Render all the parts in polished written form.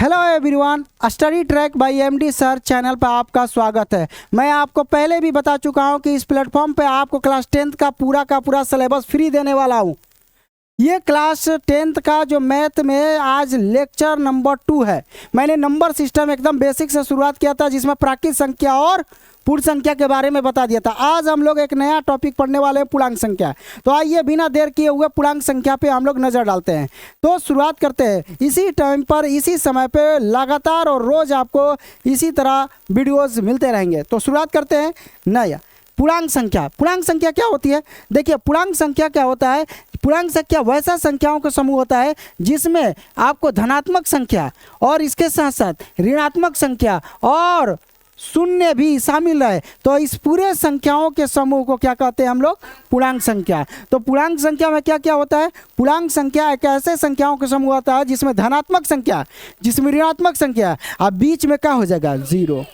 Hello everyone, study track bye MD sir channel पर आपका स्वागत है। मैं आपको पहले भी बता चुका हूं कि इस प्लेटफॉर्म पे आपको क्लास 10th का पूरा सिलेबस फ्री देने वाला हूं। ये क्लास 10th का जो मैथ में आज लेक्चर नंबर 2 है। मैंने नंबर सिस्टम एकदम बेसिक से शुरुआत किया था, जिसमें प्राकृत संख्या और पूर्ण संख्या के बारे में बता दिया था। आज हम लोग एक नया टॉपिक पढ़ने वाले हैं, पूर्णांक संख्या। तो आइए बिना देर किए हुए पूर्णांक संख्या पे हम लोग नज़र डालते हैं। तो शुरुआत करते हैं इसी टाइम पर, इसी समय पे लगातार, और रोज़ आपको इसी तरह वीडियोज़ मिलते रहेंगे। तो शुरुआत करते हैं नया पूर्णांक संख्या। पूर्णांक संख्या क्या होती है? देखिए, पूर्णांक संख्या क्या होता है? पूर्णांक संख्या वैसा संख्याओं का समूह होता है जिसमें आपको धनात्मक संख्या और इसके साथ साथ ऋणात्मक संख्या और शून्य भी शामिल है। तो इस पूरे संख्याओं के समूह को क्या कहते हैं हम लोग? पूर्णांक संख्या। तो पूर्णांक संख्या में क्या क्या होता है? पूर्णांक संख्या एक ऐसे संख्याओं का समूह होता है जिसमें धनात्मक संख्या, जिसमें ऋणात्मक संख्या, अब बीच में क्या हो जाएगा? जीरो।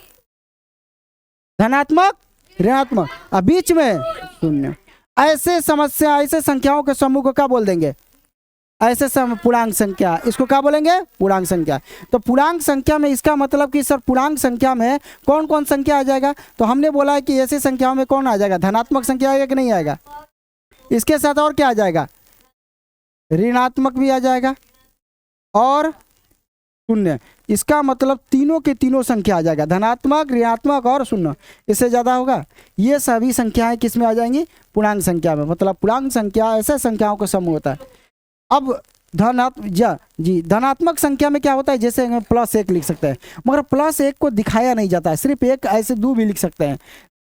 धनात्मक, ऋणात्मक, अब बीच में शून्य। ऐसे संख्याओं के समूह को क्या बोल देंगे? ऐसे पूर्णांक संख्या। इसको क्या बोलेंगे? पूर्णांक संख्या। तो पूर्णांक संख्या में इसका मतलब कि सर पूर्णांक संख्या में कौन कौन संख्या आ जाएगा? तो हमने बोला है कि ऐसी संख्याओं में कौन आ जाएगा? धनात्मक संख्या आएगा कि नहीं आएगा? इसके साथ और क्या आ जाएगा? ऋणात्मक भी आ जाएगा और शून्य। इसका मतलब तीनों के तीनों संख्या आ जाएगा, धनात्मक, ऋणात्मक और शून्य। इससे ज़्यादा होगा? ये सभी संख्याएं किस में आ जाएंगी? पूर्णांक संख्या में। मतलब पूर्णांक संख्या ऐसे संख्याओं का समूह होता है। अब धनात्मक संख्या में क्या होता है? जैसे +1 लिख सकते हैं, मगर +1 को दिखाया नहीं जाता है। सिर्फ एक, ऐसे 2 भी लिख सकते हैं,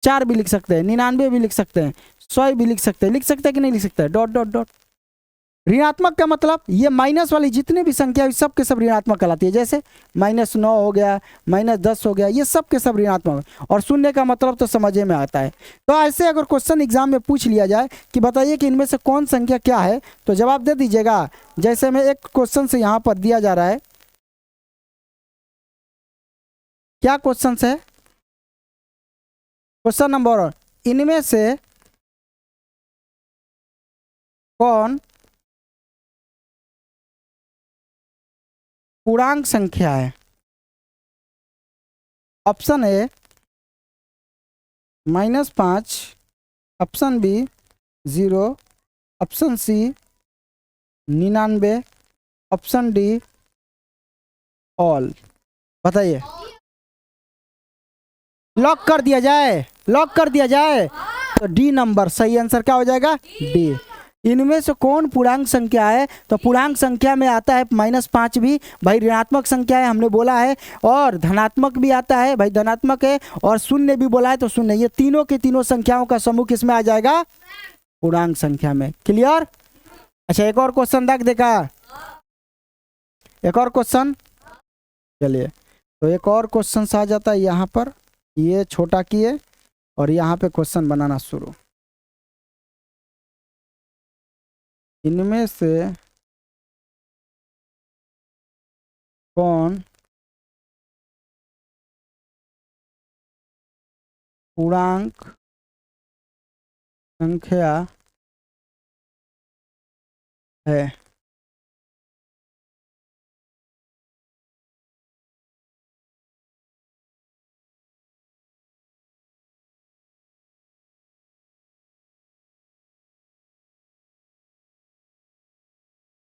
4 भी लिख सकते हैं, 99 भी लिख सकते हैं, 100 भी लिख सकते हैं कि नहीं लिख सकते हैं? Dot dot dot. ऋणात्मक का मतलब ये माइनस वाली जितनी भी संख्या सब के सब ऋणात्मक कहलाती है। जैसे -9 हो गया, -10 हो गया, ये सब के सब ऋणात्मक। और शून्य का मतलब तो समझ में आता है। तो ऐसे अगर क्वेश्चन एग्जाम में पूछ लिया जाए कि बताइए कि इनमें से कौन संख्या क्या है, तो जवाब दे दीजिएगा। जैसे में एक क्वेश्चन से यहाँ पर दिया जा रहा है, क्या क्वेश्चन है? क्वेश्चन नंबर, इनमें से कौन पूर्णांक संख्या है? Option A -5, option B 0, option C 99, option D all. बताइए, लॉक कर दिया जाए? लॉक कर दिया जाए तो डी नंबर सही आंसर क्या हो जाएगा? डी। इनमें से कौन पूर्णांक संख्या है? तो पूर्णांक संख्या में आता है -5 भी, भाई ऋणात्मक संख्या है हमने बोला है, और धनात्मक भी आता है, भाई धनात्मक है, और शून्य भी बोला है तो शून्य। ये तीनों की तीनों संख्याओं का समूह किस में आ जाएगा? पूर्णांक संख्या में। क्लियर? अच्छा, एक और क्वेश्चन देख देखा, एक और क्वेश्चन। चलिए, तो एक और क्वेश्चन आ जाता है यहाँ पर। ये छोटा किए और यहाँ पे क्वेश्चन बनाना शुरू। इनमें से कौन पूर्णांक संख्या है?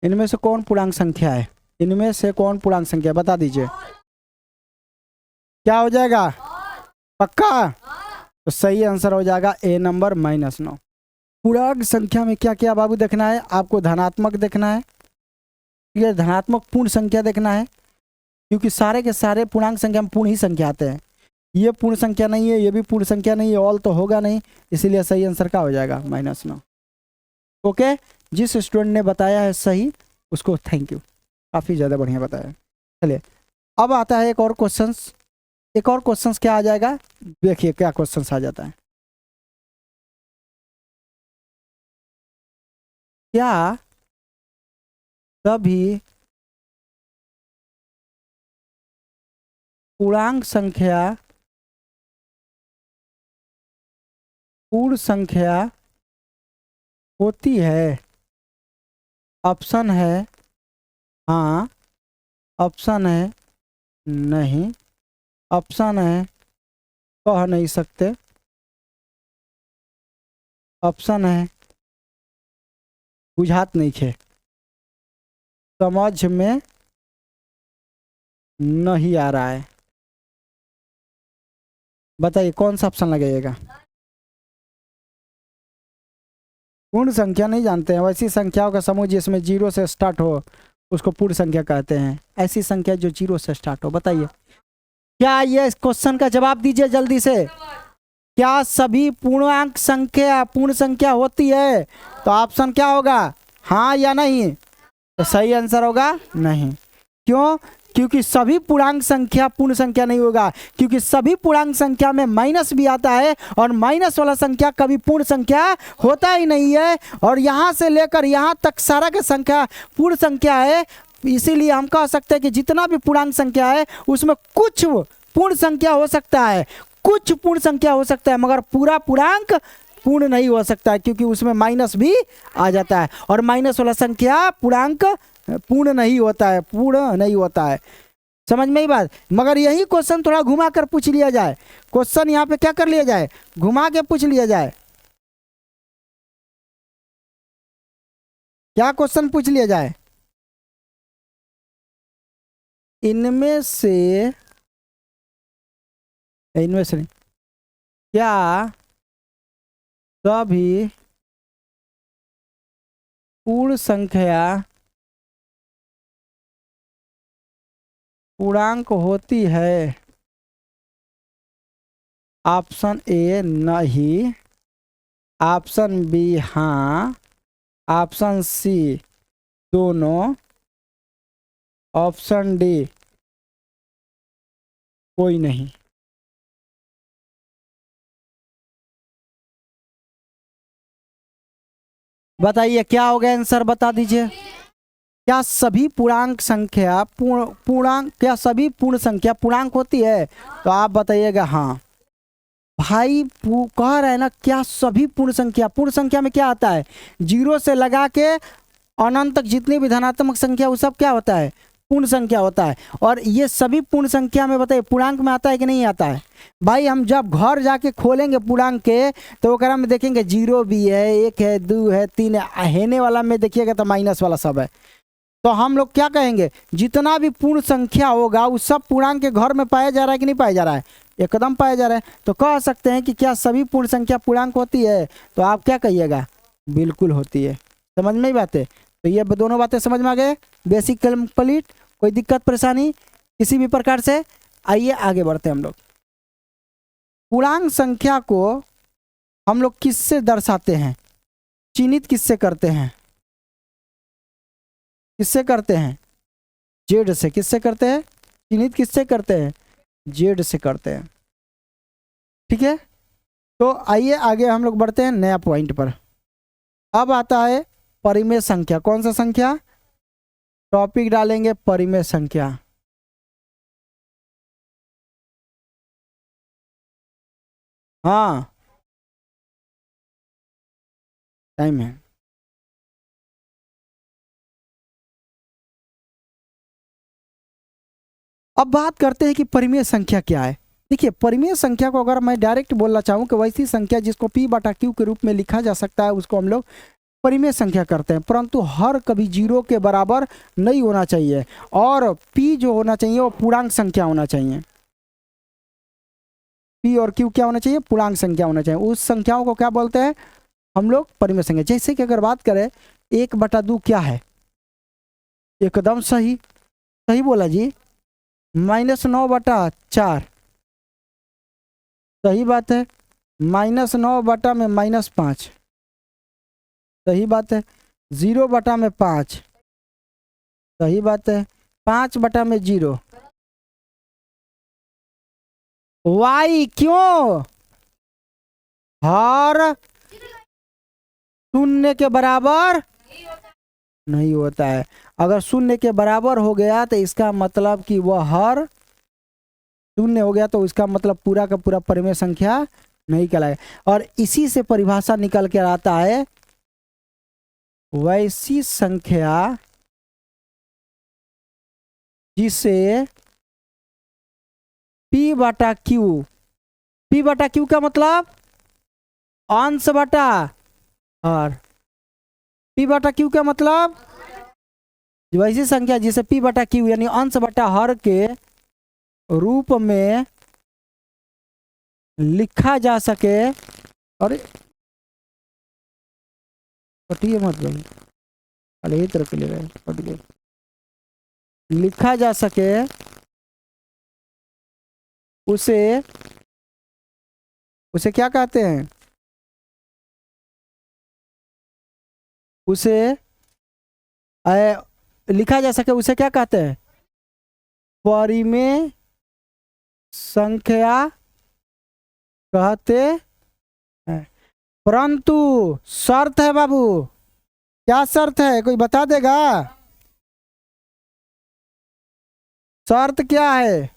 इनमें से कौन पूर्णांक संख्या है? इनमें से कौन पूर्णांक संख्या, बता दीजिए। क्या हो जाएगा? पक्का? तो सही आंसर हो जाएगा ए नंबर -9। पूर्णांक संख्या में क्या क्या बाबू देखना है आपको? धनात्मक देखना है, ये धनात्मक पूर्ण संख्या देखना है, क्योंकि सारे के सारे पूर्णांक संख्या में पूर्ण ही संख्या आते हैं। ये पूर्ण संख्या नहीं है, ये भी पूर्ण संख्या नहीं है, ऑल तो होगा नहीं, इसीलिए सही आंसर क्या हो जाएगा? -9। ओके, जिस स्टूडेंट ने बताया है सही, उसको थैंक यू, काफ़ी ज़्यादा बढ़िया बताया। चलिए, अब आता है एक और क्वेश्चन। एक और क्वेश्चन क्या आ जाएगा? देखिए क्या क्वेश्चन आ जाता है। क्या सभी पूर्णांक संख्या पूर्ण संख्या होती है? ऑप्शन है हाँ, ऑप्शन है नहीं। ऑप्शन है, कह नहीं सकते। ऑप्शन है, बुझात नहीं खे, समझ में नहीं आ रहा है। बताइए कौन सा ऑप्शन लगेगा। पूर्ण संख्या नहीं जानते हैं? वैसी संख्याओं का समूह जिसमें जीरो से स्टार्ट हो उसको पूर्ण संख्या कहते हैं। ऐसी संख्या जो जीरो से स्टार्ट हो। बताइए क्या, ये इस क्वेश्चन का जवाब दीजिए जल्दी से। क्या सभी पूर्णांक संख्या पूर्ण संख्या होती है? तो ऑप्शन क्या होगा, हाँ या नहीं? तो सही आंसर होगा नहीं। क्यों? क्योंकि सभी पूर्णांक संख्या पूर्ण संख्या नहीं होगा, क्योंकि सभी पूर्णांक संख्या में माइनस भी आता है और माइनस वाला संख्या कभी पूर्ण संख्या होता ही नहीं है। और यहाँ से लेकर यहाँ तक सारा का संख्या पूर्ण संख्या है। इसीलिए हम कह सकते हैं कि जितना भी पूर्णांक संख्या है उसमें कुछ पूर्ण संख्या हो सकता है, कुछ पूर्ण संख्या हो सकता है, मगर पूरा पूर्णांक पूर्ण नहीं हो सकता है, क्योंकि उसमें माइनस भी आ जाता है और माइनस वाला संख्या पूर्णांक पूर्ण नहीं होता है, पूर्ण नहीं होता है। समझ में ही बात? मगर यही क्वेश्चन थोड़ा घुमा कर पूछ लिया जाए। क्वेश्चन यहाँ पे क्या कर लिया जाए, घुमा के पूछ लिया जाए। क्या क्वेश्चन पूछ लिया जाए, इनमें से नहीं, क्या सभी पूर्ण संख्या पूर्णांक होती है? ऑप्शन ए नहीं, ऑप्शन बी हाँ, ऑप्शन सी दोनों, ऑप्शन डी कोई नहीं। बताइए क्या होगा आंसर, बता दीजिए। क्या सभी पूर्णांक संख्या पूर्णांक क्या सभी पूर्ण संख्या पूर्णांक होती है? तो आप बताइएगा हाँ। भाई कह रहे हैं ना, क्या सभी पूर्ण संख्या में क्या आता है, जीरो से लगा के अनंत तक जितनी भी धनात्मक संख्या वो सब क्या होता है, पूर्ण संख्या होता है। और ये सभी पूर्ण संख्या में बताइए पूर्णांक में आता है कि नहीं आता है? भाई हम जब घर जाके खोलेंगे पूर्णांक के तो वो में देखेंगे जीरो भी है, एक है, दो है, तीन है, हेने वाला में देखिएगा तो माइनस वाला सब है। तो हम लोग क्या कहेंगे, जितना भी पूर्ण संख्या होगा उस सब पूर्णांक के घर में पाया जा रहा है कि नहीं पाया जा रहा है? एकदम पाया जा रहा है। तो कह सकते हैं कि क्या सभी पूर्ण संख्या पूर्णांक होती है? तो आप क्या कहिएगा, बिल्कुल होती है। समझ में ही बात है? तो ये दोनों बातें समझ में आ गए, बेसिक कंप्लीट। कोई दिक्कत परेशानी किसी भी प्रकार से? आइए आगे बढ़ते हैं हम लोग। पूर्णांक संख्या को हम लोग किससे दर्शाते हैं, चिन्हित किससे करते हैं? किससे करते हैं? जेड से। किससे करते हैं चिन्हित, किससे करते हैं? जेड से करते हैं। ठीक है, तो आइए आगे हम लोग बढ़ते हैं नया पॉइंट पर। अब आता है परिमेय संख्या। कौन सा संख्या? टॉपिक डालेंगे परिमेय संख्या। हाँ टाइम है। अब बात करते हैं कि परिमेय संख्या क्या है। देखिए परिमेय संख्या को अगर मैं डायरेक्ट बोलना चाहूँ कि वैसी संख्या जिसको P बटा Q के रूप में लिखा जा सकता है उसको हम लोग परिमेय संख्या करते हैं। परंतु हर कभी जीरो के बराबर नहीं होना चाहिए और P जो होना चाहिए वो पूर्णांक संख्या होना चाहिए। P और Q क्या होना चाहिए, पूर्णांक संख्या होना चाहिए। उस संख्याओं को क्या बोलते हैं हम लोग, परिमेय संख्या। जैसे कि अगर बात करें 1/2 क्या है, एकदम सही, सही बोला जी। -9/4 सही बात है। -9 में -5 सही बात है। 0/5 सही बात है। 5/0 वाई क्यों, हर शून्य के बराबर नहीं होता है। अगर शून्य के बराबर हो गया तो इसका मतलब कि वह हर शून्य हो गया तो इसका मतलब पूरा का पूरा परिमेय संख्या नहीं कहलाएगा। और इसी से परिभाषा निकल कर आता है वैसी संख्या जिसे पी बटा क्यू। पी बटा क्यू का मतलब अंश बटा हर। पी बटा क्यू का मतलब वैसी संख्या जिसे पी बटा क्यू यानी अंश बटा हर के रूप में लिखा जा सके। अरे कटिए मत भाई, अरे ये तरफ ले गए, कट गए। लिखा जा सके उसे उसे क्या कहते हैं? उसे लिखा जा सके उसे क्या कहते हैं? परिमेय संख्या कहते हैं। परंतु शर्त है बाबू। क्या शर्त है, कोई बता देगा? शर्त क्या है?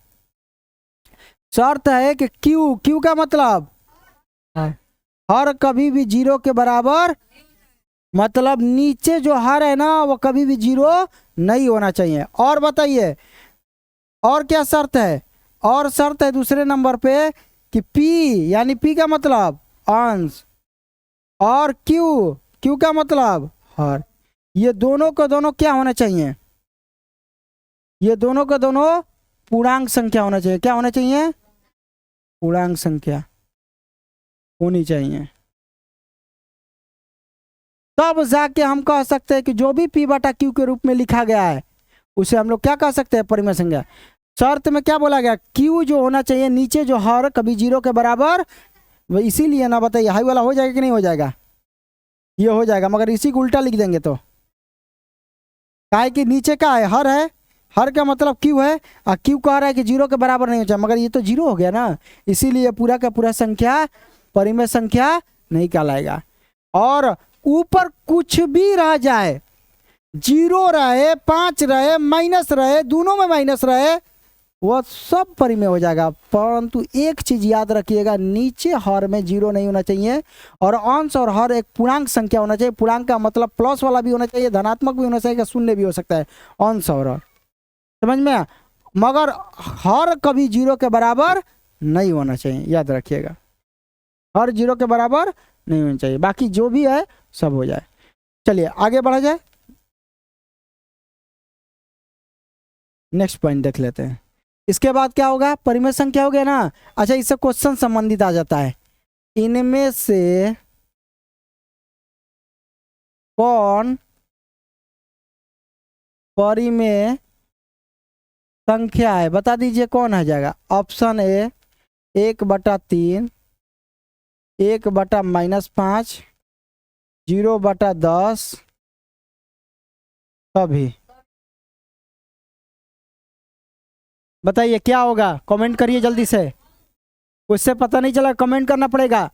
शर्त है कि क्यू, क्यू का मतलब हर कभी भी 0 के बराबर, मतलब नीचे जो हर है ना वो कभी भी 0 नहीं होना चाहिए। और बताइए और क्या शर्त है? और शर्त है दूसरे नंबर पे कि P यानी P का मतलब अंश और Q, Q का मतलब हर, ये दोनों को दोनों क्या होना चाहिए? ये दोनों को दोनों पूर्णांक संख्या होना चाहिए। क्या होना चाहिए? पूर्णांक संख्या होनी चाहिए। तब जाके हम कह सकते हैं कि जो भी P बटा Q के रूप में लिखा गया है उसे हम लोग क्या कह सकते हैं? परिमेय संख्या। शर्त में क्या बोला गया? Q जो होना चाहिए नीचे जो हर कभी 0 के बराबर, इसीलिए ना बताइए हाई वाला हो जाएगा कि नहीं हो जाएगा? ये हो जाएगा, मगर इसी को उल्टा लिख देंगे तो काहे कि नीचे का है हर है, हर का मतलब Q है और Q कह रहा है कि 0 के बराबर नहीं हो जाए, मगर ये तो 0 हो गया ना, इसीलिए पूरा का पूरा संख्या परिमेय संख्या नहीं कहलाएगा। और ऊपर कुछ भी रह जाए, 0 रहे, 5 रहे, माइनस रहे, दोनों में माइनस रहे, वह सब परिमेय हो जाएगा। परंतु एक चीज याद रखिएगा, नीचे हर में 0 नहीं होना चाहिए और अंश और हर एक पूर्णांक संख्या होना चाहिए। पूर्णांक का मतलब प्लस वाला भी होना चाहिए, धनात्मक भी होना चाहिए, शून्य भी हो सकता है अंश और हर, समझ में? मगर हर कभी 0 के बराबर नहीं होना चाहिए, याद रखिएगा। हर 0 के बराबर नहीं होना चाहिए, बाकी जो भी है सब हो जाए। चलिए आगे बढ़ा जाए, नेक्स्ट पॉइंट देख लेते हैं। इसके बाद क्या होगा? परिमेय संख्या हो गया ना। अच्छा, इससे क्वेश्चन संबंधित आ जाता है, इनमें से कौन परिमेय संख्या है? बता दीजिए कौन आ जाएगा। ऑप्शन ए 1/3, 1/-5, 0/10, सभी। बताइए क्या होगा? कमेंट करिए जल्दी से, उससे पता नहीं चला, कमेंट करना पड़ेगा।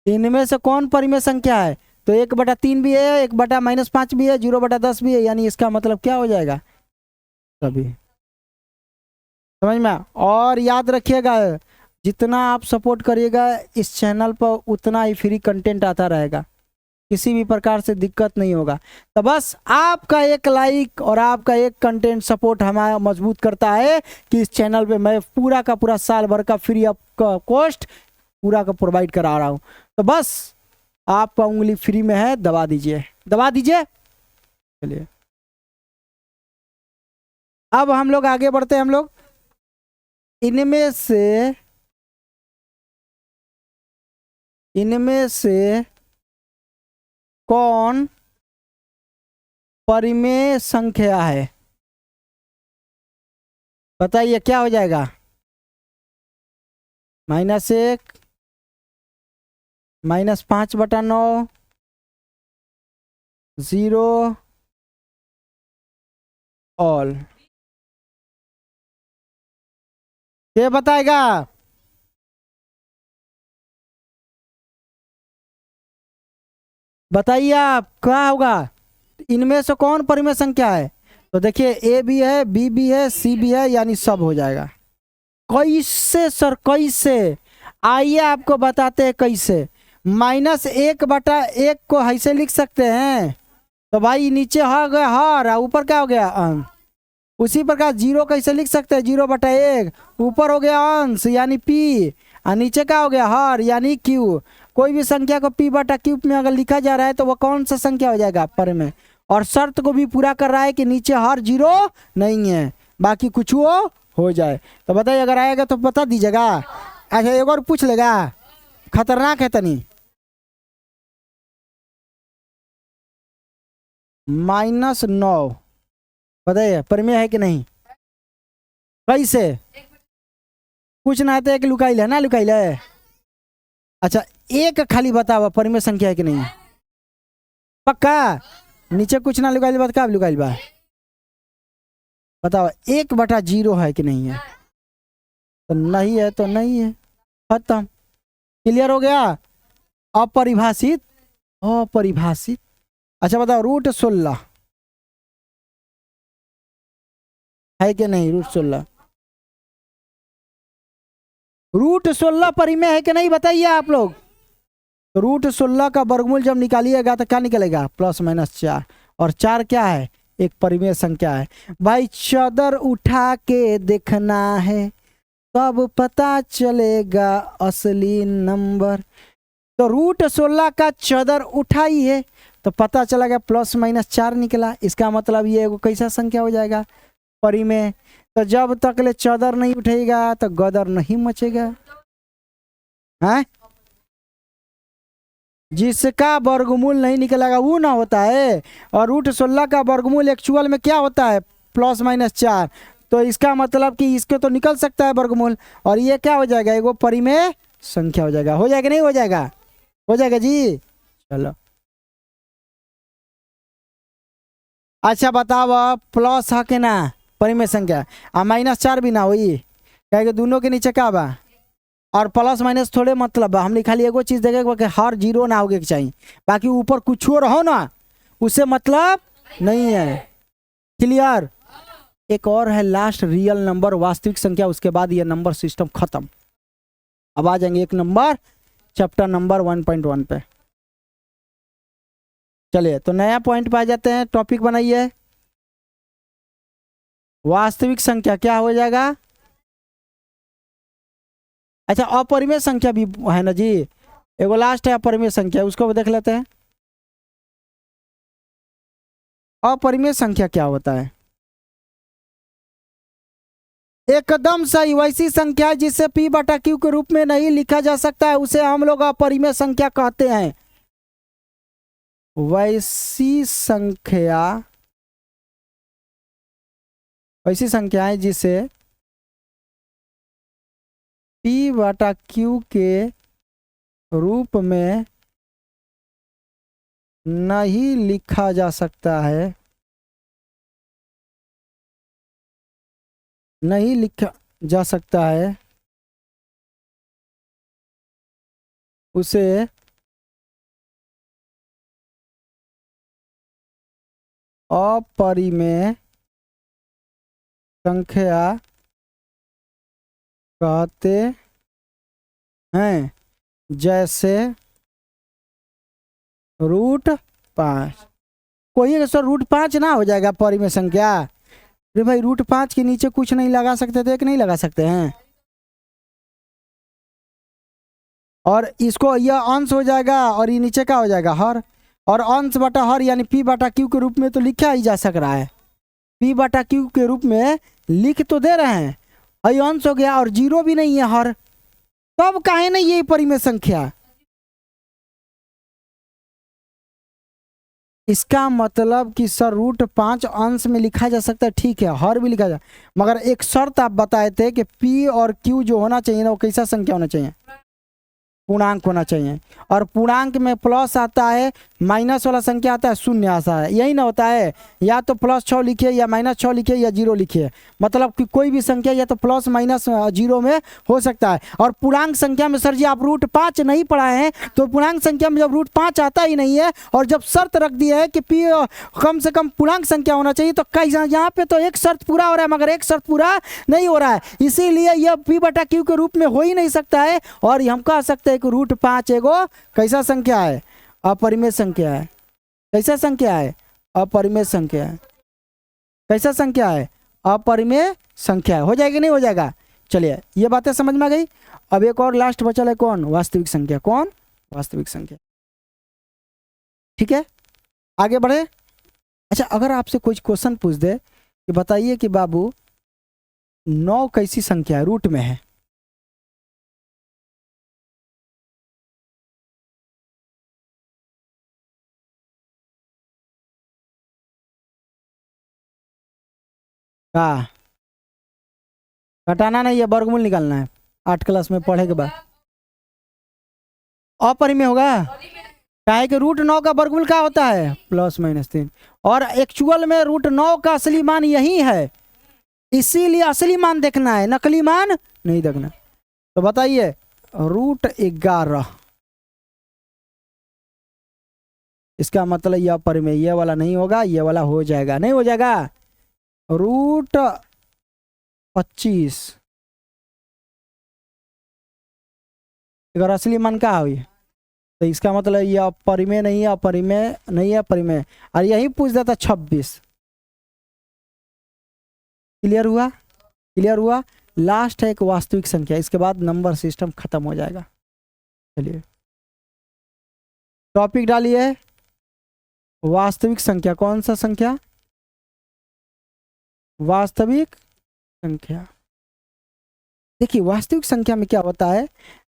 इनमें से कौन परिमेय संख्या है? तो 1/3 भी है, 1/-5 भी है, 0/10 भी है, यानी इसका मतलब क्या हो जाएगा? सभी। समझ में? और याद रखिएगा, जितना आप सपोर्ट करिएगा इस चैनल पर उतना ही फ्री कंटेंट आता रहेगा, किसी भी प्रकार से दिक्कत नहीं होगा। तो बस आपका एक लाइक और आपका एक कंटेंट सपोर्ट हमारा मजबूत करता है कि इस चैनल पे मैं पूरा का पूरा साल भर का फ्री ऑफ कॉस्ट पूरा का प्रोवाइड करा रहा हूँ। तो बस आपका उंगली फ्री में है, दबा दीजिए, दबा दीजिए। चलिए अब हम लोग आगे बढ़ते हैं। हम लोग इनमें से कौन परिमेय संख्या है? बताइए क्या हो जाएगा? -1, -5/9, 0 ऑल। ये बताएगा? बताइए आप क्या होगा? इनमें से कौन परिमेय संख्या है? तो देखिए ए भी है, बी भी है, सी भी है, यानी सब हो जाएगा। कैसे सर, कैसे? आइए आपको बताते हैं कैसे। -1/1 को ऐसे लिख सकते हैं। तो भाई नीचे हो गया हर, ऊपर क्या हो गया अंश। उसी प्रकार जीरो कैसे लिख सकते हैं, 0/1, ऊपर हो गया अंश यानी पी और नीचे का हो गया हर यानी क्यू। कोई भी संख्या को p/q में अगर लिखा जा रहा है तो वह कौन सा संख्या हो जाएगा, पर में। और शर्त को भी पूरा कर रहा है कि नीचे हर जीरो नहीं है, बाकी कुछ वो हो जाए। तो बताइए, अगर आएगा तो बता दीजिएगा। अच्छा एक और पूछ लेगा, खतरनाक है तनी। -9 बताइए परिमेय है कि नहीं, कैसे पूछना है तो एक लुकाइल है ना, लुकाइल है। अच्छा एक खाली बताओ परिमेय संख्या है कि नहीं, पक्का। नीचे कुछ ना लुकाइल बात का लुकाइल बा, बताओ 1/0 है कि नहीं है, तो नहीं है तो नहीं है, खत्म, क्लियर हो गया। अपरिभाषित, अपरिभाषित। अच्छा बताओ √16 है कि नहीं, √16, √16 परिमेय है कि नहीं बताइए आप लोग। तो √16 का वर्गमूल जब निकालिएगा तो क्या निकलेगा, +-4, और 4 क्या है, एक परिमेय संख्या है। भाई चादर उठा के देखना है तब पता चलेगा असली नंबर। तो √16 का चादर उठाइए तो पता चलेगा +-4 निकला। इसका मतलब ये एगो कैसा संख्या हो जाएगा, परिमेय। तो जब तक ले चादर नहीं उठेगा तो गदर नहीं मचेगा, है। जिसका वर्गमूल नहीं निकलेगा वो ना होता है। और √16 का वर्गमूल एक्चुअल में क्या होता है, +-4। तो इसका मतलब कि इसके तो निकल सकता है वर्गमूल, और ये क्या हो जाएगा, एगो परिमेय संख्या हो जाएगा। हो जाएगा नहीं हो जाएगा, हो जाएगा जी। चलो अच्छा बताओ प्लस है कि ना परिमेय संख्या, और -4 भी ना हुई, क्या दोनों के नीचे क्या बा, और प्लस माइनस थोड़े मतलब हमने खाली एगो चीज देखे कि हर जीरो ना होगे चाहिए, बाकी ऊपर कुछ और रहो ना उससे मतलब नहीं है, क्लियर। एक और है लास्ट रियल नंबर, वास्तविक संख्या, उसके बाद ये नंबर सिस्टम खत्म। अब आ जाएंगे एक नंबर चैप्टर नंबर 1.1 पे। चलिए तो नया पॉइंट पे आ जाते हैं, टॉपिक बनाइए। वास्तविक संख्या क्या हो जाएगा, अच्छा अपरिमेय संख्या भी है ना जी, एगो लास्ट है अपरिमेय संख्या, उसको भी देख लेते हैं। अपरिमेय संख्या क्या होता है, एकदम सही, वैसी संख्या जिसे p/q के रूप में नहीं लिखा जा सकता है उसे हम लोग अपरिमेय संख्या कहते हैं। वैसी संख्या, वैसी संख्याएं जिसे p/q के रूप में नहीं लिखा जा सकता है, नहीं लिखा जा सकता है, उसे अपरिमेय संख्या कहते हैं। जैसे √5, कोई सर √5 ना हो जाएगा परिमेय संख्या, अरे भाई √5 के नीचे कुछ नहीं लगा सकते तो एक नहीं लगा सकते हैं, और इसको यह अंश हो जाएगा और ये नीचे का हो जाएगा हर, और अंश बटा हर यानी p/q के रूप में तो लिखा ही जा सक रहा है, p/q के रूप में लिख तो दे रहे हैं, ये अंश हो गया और जीरो भी नहीं है हर, तब काहे नहीं ये परिमेय संख्या। इसका मतलब कि सर √5 अंश में लिखा जा सकता है, ठीक है हर भी लिखा जा, मगर एक शर्त आप बताए थे कि p और q जो होना चाहिए ना वो कैसा संख्या होना चाहिए, पूर्णांक होना चाहिए, और पूर्णांक में प्लस आता है, माइनस वाला संख्या आता है, शून्य आता है, यही ना होता है, या तो +6 लिखिए या -6 लिखिए या 0 लिखिए, मतलब कि कोई भी संख्या या तो +-0 में हो सकता है। और पूर्णांक संख्या में सर जी आप √5 नहीं पढ़ाए हैं, तो पूर्णांक संख्या में जब √5 आता ही नहीं है और जब शर्त रख दी है कि p कम से कम पूर्णांक संख्या होना चाहिए, तो कई यहाँ पे तो एक शर्त पूरा हो रहा है मगर एक शर्त पूरा नहीं हो रहा है, इसीलिए यह p/q के रूप में हो ही नहीं सकता है। और हम कह सकते हैं कि √5 एगो कैसा संख्या है, अपरिमेय संख्या है। कैसा संख्या है, अपरिमेय संख्या है। कैसा संख्या है, अपरिमेय संख्या है। हो जाएगी नहीं हो जाएगा? चलिए ये बातें समझ में आ गई। अब एक और लास्ट बचल है, कौन? वास्तविक संख्या। कौन? वास्तविक संख्या। ठीक है, आगे बढ़े। अच्छा, अगर आपसे कुछ क्वेश्चन पूछ दे कि बताइए कि बाबू 9 कैसी संख्या है, रूट में है? का घटाना नहीं है, वर्गमूल निकालना है 8 क्लास में पढ़े के बाद। अपरिमेय होगा, काहे कि रूट 9 का वर्गमूल क्या होता है? +-3। और एक्चुअल में रूट 9 का असली मान यही है, इसीलिए असली मान देखना है, नकली मान नहीं देखना। तो बताइए √11, इसका मतलब यह अपरिमेय, ये वाला नहीं होगा, ये वाला हो जाएगा। नहीं हो जाएगा? √25 अगर असली मान का हुई तो इसका मतलब ये अपरिमेय नहीं है, अपरिमेय नहीं है, अपरिमेय। और यही पूछ देता 26। क्लियर हुआ? क्लियर हुआ? लास्ट है एक वास्तविक संख्या, इसके बाद नंबर सिस्टम खत्म हो जाएगा। चलिए टॉपिक डालिए, वास्तविक संख्या। कौन सा संख्या? वास्तविक संख्या। देखिए वास्तविक संख्या में क्या होता है,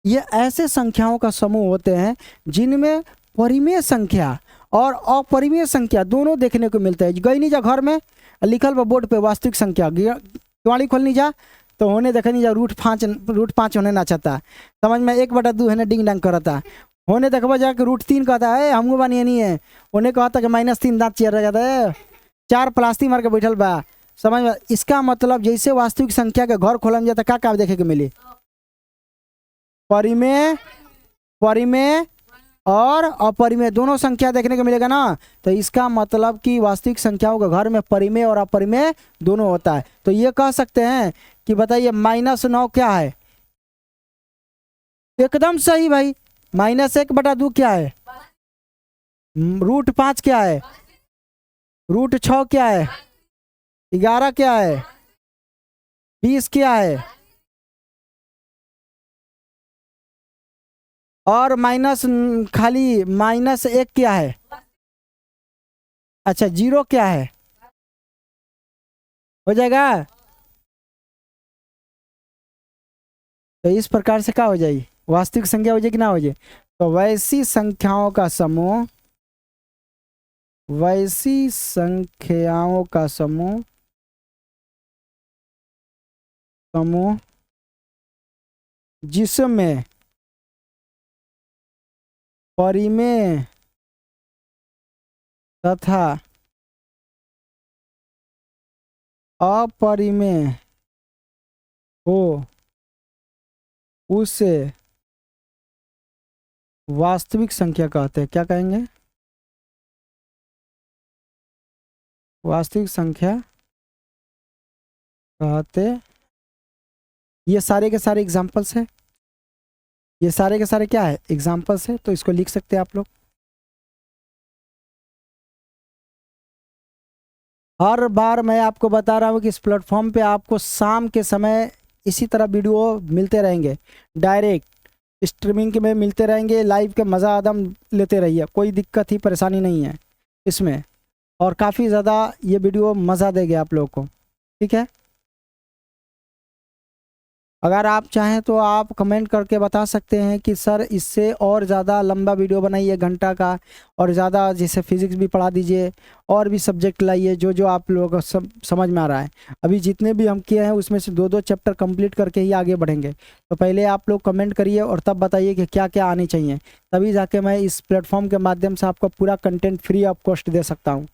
ये ऐसे संख्याओं का समूह होते हैं जिनमें परिमेय संख्या और अपरिमेय संख्या दोनों देखने को मिलते हैं। गई नहीं जा घर में लिखल बा बोर्ड पे वास्तविक संख्या, केवाड़ी खोलनी जा तो होने देखनी जा √5 होने ना चाहता, समझ में 1/2 है ना डिंग डांग करता। होने देखबा जाके √3 कहता है हमको बानी नहीं है, उन्हें कहता कि -3 दांत चेयर रह जाता है, 4 प्लास्टिक मार के बैठल बा, समझ में। इसका मतलब जैसे वास्तविक संख्या के घर खोलन जाता क्या देखे के मिली? परिमेय, परिमेय और अपरिमेय दोनों संख्या देखने को मिलेगा ना। तो इसका मतलब कि वास्तविक संख्याओं के घर में परिमेय और अपरिमेय दोनों होता है। तो ये कह सकते हैं कि बताइए -9 क्या है? एकदम सही भाई। -1/2 क्या है? √5 क्या है? √6 क्या है? 11 क्या है? 20 क्या है? और खाली -1 क्या है? अच्छा 0 क्या है? हो जाएगा? तो इस प्रकार से क्या हो जाएगी? वास्तविक संख्या हो जाए कि ना हो जाए? तो वैसी संख्याओं का समूह, वैसी संख्याओं का समूह जिसमें परिमेय तथा अपरिमेय हो उसे वास्तविक संख्या कहते हैं। क्या कहेंगे? वास्तविक संख्या कहते। ये सारे के सारे एग्जाम्पल्स हैं, ये सारे के सारे क्या है? एग्जाम्पल्स है। तो इसको लिख सकते हैं आप लोग। हर बार मैं आपको बता रहा हूँ कि इस प्लेटफॉर्म पे आपको शाम के समय इसी तरह वीडियो मिलते रहेंगे, डायरेक्ट स्ट्रीमिंग के में मिलते रहेंगे, लाइव के मज़ा आदम लेते रहिए, कोई दिक्कत ही परेशानी नहीं है इसमें। और काफ़ी ज़्यादा ये वीडियो मज़ा देंगे आप लोगों को, ठीक है। अगर आप चाहें तो आप कमेंट करके बता सकते हैं कि सर इससे और ज़्यादा लंबा वीडियो बनाइए, घंटा का, और ज़्यादा जैसे फिज़िक्स भी पढ़ा दीजिए, और भी सब्जेक्ट लाइए जो जो आप लोगों को सब समझ में आ रहा है। अभी जितने भी हम किए हैं उसमें से 2-2 चैप्टर कंप्लीट करके ही आगे बढ़ेंगे। तो पहले आप लोग कमेंट करिए और तब बताइए कि क्या क्या आने चाहिए, तभी जाके मैं इस प्लेटफॉर्म के माध्यम से आपको पूरा कंटेंट फ्री ऑफ कॉस्ट दे सकता हूँ।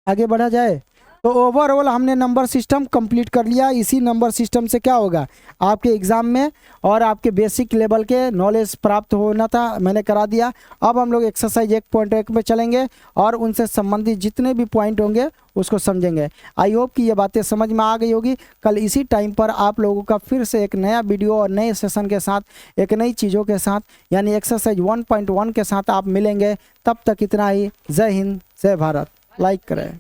आगे बढ़ा जाए तो ओवरऑल हमने नंबर सिस्टम कंप्लीट कर लिया। इसी नंबर सिस्टम से क्या होगा, आपके एग्ज़ाम में और आपके बेसिक लेवल के नॉलेज प्राप्त होना था, मैंने करा दिया। अब हम लोग एक्सरसाइज 1.1 पे चलेंगे और उनसे संबंधित जितने भी पॉइंट होंगे उसको समझेंगे। आई होप कि ये बातें समझ में आ गई होगी। कल इसी टाइम पर आप लोगों का फिर से एक नया वीडियो और नए सेशन के साथ, एक नई चीज़ों के साथ, यानी एक्सरसाइज 1.1 के साथ आप मिलेंगे। तब तक इतना ही। जय हिंद, जय भारत। लाइक करें।